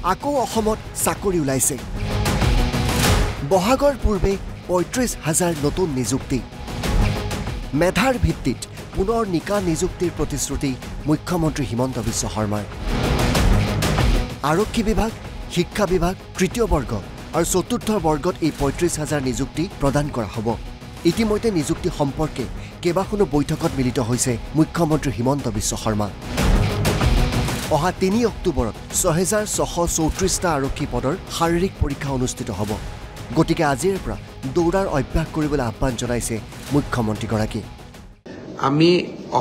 আকৌ অসমত চাকৰি ওলাইছে বহাগৰ পূৰ্বে ৩৫,০০০ নতুন নিযুক্তি মেধাৰ ভিত্তিত পুনৰ নিকা নিযুক্তিৰ প্ৰতিশ্ৰুতি মুখ্যমন্ত্ৰী হিমন্ত বিশ্ব শৰ্মাৰ আৰক্ষী বিভাগ শিক্ষা বিভাগ তৃতীয় বৰ্গ আৰু চতুৰ্থ বৰ্গত এই ৩৫,০০০ নিযুক্তি প্ৰদান কৰা হ'ব ইতিমধ্যে নিযুক্তি সম্পৰ্কে কেইবাখনো বৈঠকত মিলিত হৈছে মুখ্যমন্ত্ৰী হিমন্ত বিশ্ব শৰ্মা অহা ৩ অক্টোবৰত ৬,৬৩৪টা আৰক্ষী পদৰ শাৰীৰিক পৰীক্ষা অনুষ্ঠিত হ'ব গতিকে আজিৰ পৰা দৌৰাৰ অভ্যাস কৰিবলৈ আহ্বান জনাইছে মুখ্যমন্ত্ৰীগৰাকী আমি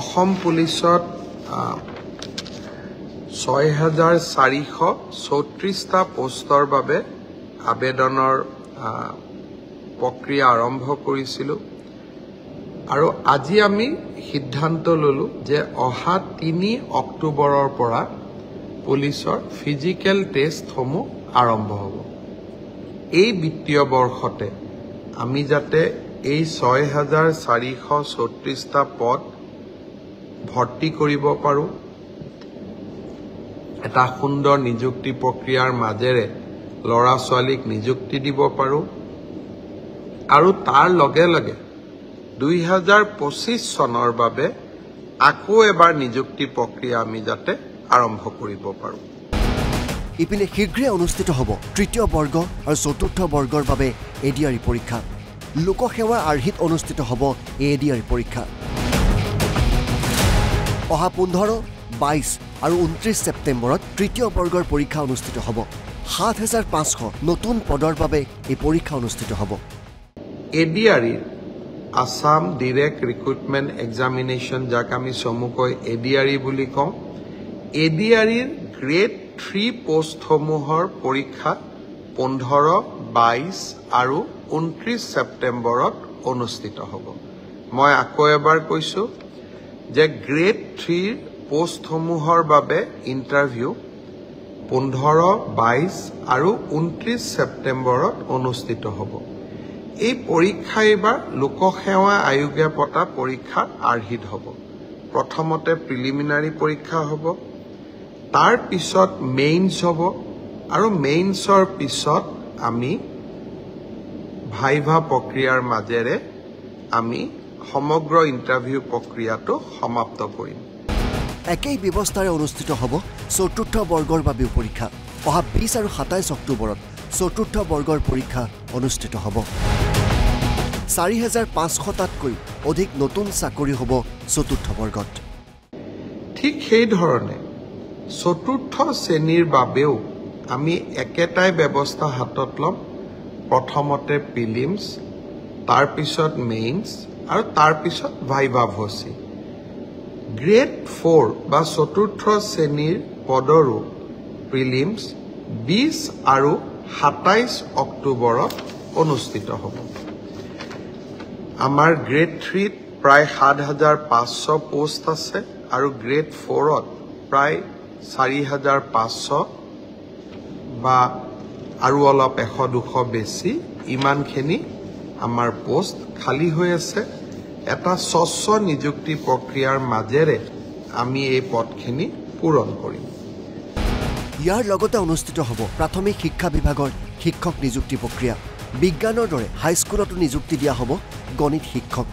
অসম পুলিচত ৬,৪৩৪টা পোষ্টৰ বাবে আবেদনৰ প্ৰক্ৰিয়া আৰম্ভ কৰিছিলোঁ আৰু আজি আমি সিদ্ধান্ত ললো যে অহা ৩ অক্টোবৰৰ পৰা পুলিচৰ ফিজিকেল টেষ্টসমূহ আৰম্ভ হ'ব এই বিত্তীয় বৰ্ষতে আমি যাতে এই ৬,৪৩৪টা পদ ভৰ্তি কৰিব পাৰোঁ এটা সুন্দৰ নিযুক্তি প্ৰক্ৰিয়াৰ মাজেৰে ল'ৰা ছোৱালীক নিযুক্তি দিব পাৰোঁ আৰু তাৰ লগে লগে ২০২৫ চনৰ বাবে আকৌ এবাৰ নিযুক্তি প্ৰক্ৰিয়া আমি যাতে আৰম্ভ কৰিব পাৰোঁ ইপিনে শীঘ্ৰে অনুষ্ঠিত হ'ব তৃতীয় বৰ্গ আৰু চতুৰ্থ বৰ্গৰ বাবে এডিআৰই পৰীক্ষা লোকসেৱাৰ আৰ্হিত অনুষ্ঠিত হ'ব এডিআৰই পৰীক্ষা অহা ১৫, ২২ আৰু ২৯ ছেপ্টেম্বৰত তৃতীয় বৰ্গৰ পৰীক্ষা অনুষ্ঠিত হ'ব ৭,৫০০ নতুন পদৰ বাবে এই পৰীক্ষা অনুষ্ঠিত হ'ব ADRE Assam direct recruitment examination যাক আমি চমুকৈ এডিআৰই বুলি কওঁ এডিআৰইৰ গ্ৰেড 3 পোষ্টসমূহৰ পৰীক্ষা ১৫, ২২ আৰু ২৯ ছেপ্টেম্বৰত অনুষ্ঠিত হ'ব মই আকৌ এবাৰ কৈছোঁ যে গ্ৰেড 3 পোষ্টসমূহৰ বাবে ইণ্টাৰভিউ ১৫, ২২ আৰু ২৯ ছেপ্টেম্বৰত অনুষ্ঠিত হ'ব এই পৰীক্ষা এইবাৰ লোকসেৱা আয়োগে পতা পৰীক্ষাৰ আৰ্হিত হ'ব প্ৰথমতে প্ৰিলিমিনাৰী পৰীক্ষা হ'ব তাৰ পিছত মেইনছ হ'ব আৰু মেইনছৰ পিছত আমি ভাইভা প্ৰক্ৰিয়াৰ মাজেৰে আমি সমগ্ৰ ইণ্টাৰভিউ প্ৰক্ৰিয়াটো সমাপ্ত কৰিম একেই ব্যৱস্থাৰে অনুষ্ঠিত হ'ব চতুৰ্থ বৰ্গৰ বাবেও পৰীক্ষা অহা ২০ আৰু ২৭ অক্টোবৰত চতুৰ্থ বৰ্গৰ পৰীক্ষা অনুষ্ঠিত হ'ব ৪,৫০০টাতকৈ অধিক নতুন চাকৰি হ'ব চতুৰ্থ বৰ্গত ঠিক সেইধৰণে চতুৰ্থ শ্ৰেণীৰ বাবেও আমি একেটাই ব্যৱস্থা হাতত ল'ম প্ৰথমতে প্ৰিলিমছ তাৰপিছত মেইনছ আৰু তাৰপিছত ভাইভা ভচি গ্ৰেড 4 বা চতুৰ্থ শ্ৰেণীৰ পদৰো প্ৰিলিমছ ২০ আৰু ২৭ অক্টোবৰত অনুষ্ঠিত হ'ব আমাৰ গ্ৰেড 3ত প্ৰায় ৭,৫০০ পোষ্ট আছে আৰু গ্ৰেড 4ত প্ৰায় ৪,৫০০ বা আৰু অলপ ১০০-২০০ বেছি ইমানখিনি আমাৰ পোষ্ট খালী হৈ আছে এটা স্বচ্ছ নিযুক্তি প্ৰক্ৰিয়াৰ মাজেৰে আমি এই পদখিনি পূৰণ কৰিম ইয়াৰ লগতে অনুষ্ঠিত হ'ব প্ৰাথমিক শিক্ষা বিভাগৰ শিক্ষক নিযুক্তি প্ৰক্ৰিয়া বিজ্ঞানৰ দৰে হাইস্কুলতো নিযুক্তি দিয়া হ'ব গণিত শিক্ষক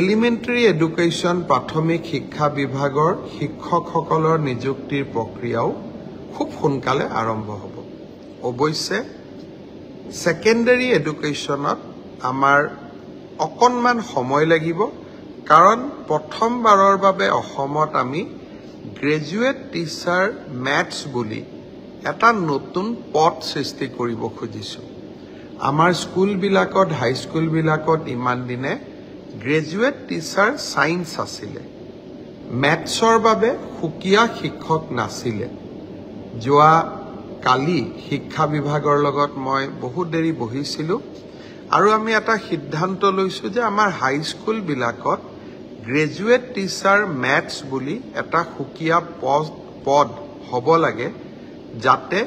এলিমেণ্টাৰী এডুকেশ্যন প্ৰাথমিক শিক্ষা বিভাগৰ শিক্ষকসকলৰ নিযুক্তিৰ প্ৰক্ৰিয়াও খুব সোনকালে আৰম্ভ হ'ব অৱশ্যে ছেকেণ্ডাৰী এডুকেশ্যনত আমাৰ অকণমান সময় লাগিব কাৰণ প্ৰথমবাৰৰ বাবে অসমত আমি গ্ৰেজুৱেট টিচাৰ মেথছ বুলি এটা নতুন পদ সৃষ্টি কৰিব খুজিছোঁ আমাৰ স্কুলবিলাকত হাইস্কুলবিলাকত ইমান দিনে গ্ৰেজুৱেট টিচাৰ সায়েন্স আছিলে মেথছৰ বাবে সুকীয়া শিক্ষক নাছিলে যোৱা কালি শিক্ষা বিভাগৰ লগত মই বহুত দেৰি বহিছিলোঁ আৰু আমি এটা সিদ্ধান্ত লৈছোঁ যে আমাৰ হাইস্কুলবিলাকত গ্ৰেজুৱেট টিচাৰ মেথছ বুলি এটা সুকীয়া পদ হ'ব লাগে যাতে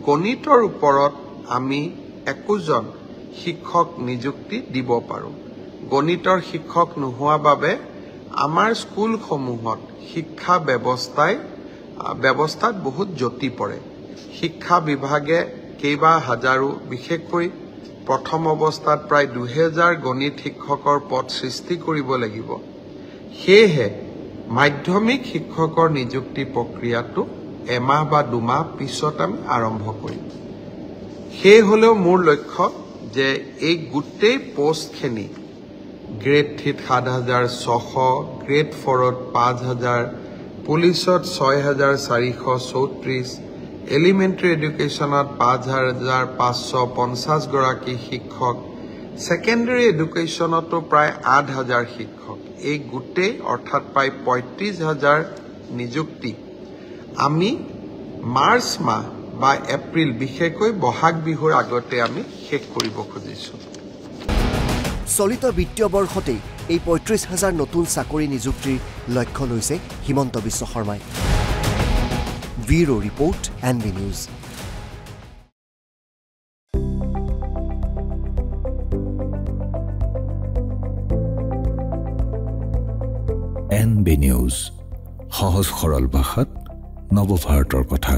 গণিতৰ ওপৰত আমি একোজন শিক্ষক নিযুক্তি দিব পাৰোঁ গণিতৰ শিক্ষক নোহোৱা বাবে আমাৰ স্কুলসমূহত শিক্ষা ব্যৱস্থাত বহুত জটি পৰে শিক্ষা বিভাগে কেইবা হাজাৰো বিশেষকৈ প্ৰথম অৱস্থাত প্ৰায় 2000 গণিত শিক্ষকৰ পদ সৃষ্টি কৰিব লাগিব সেয়েহে মাধ্যমিক শিক্ষকৰ নিযুক্তি প্ৰক্ৰিয়াটো এমাহ বা দুমাহ পিছত আমি আৰম্ভ কৰিম সেই হলেও মোৰ লক্ষ্য যে এই গোটেই পোষ্টখিনি গ্ৰেড 3 7600 গ্ৰেড 4 5000 পুলিচত 6434 এলিমেন্টাৰী এডুকেশ্যনত 5550 গৰাকী শিক্ষক সেকেন্ডাৰী এডুকেশ্যনতো প্ৰায় 8000 শিক্ষক এই গোটেই অৰ্থাৎ প্ৰায় 35000 নিযুক্তি আমি মাৰ্চ মাহ বা এপ্ৰিল বিশেষকৈ বহাগ বিহুৰ আগতে আমি শেষ কৰিব খুজিছো চলিত বিত্তীয় বৰ্ষতে এই ৩৫,০০০ নতুন চাকৰি নিযুক্তিৰ লক্ষ্য লৈছে হিমন্ত বিশ্ব শৰ্মাই bureau report NB news NB news সহজ সৰল ভাষাত নৱভাৰতৰ কথা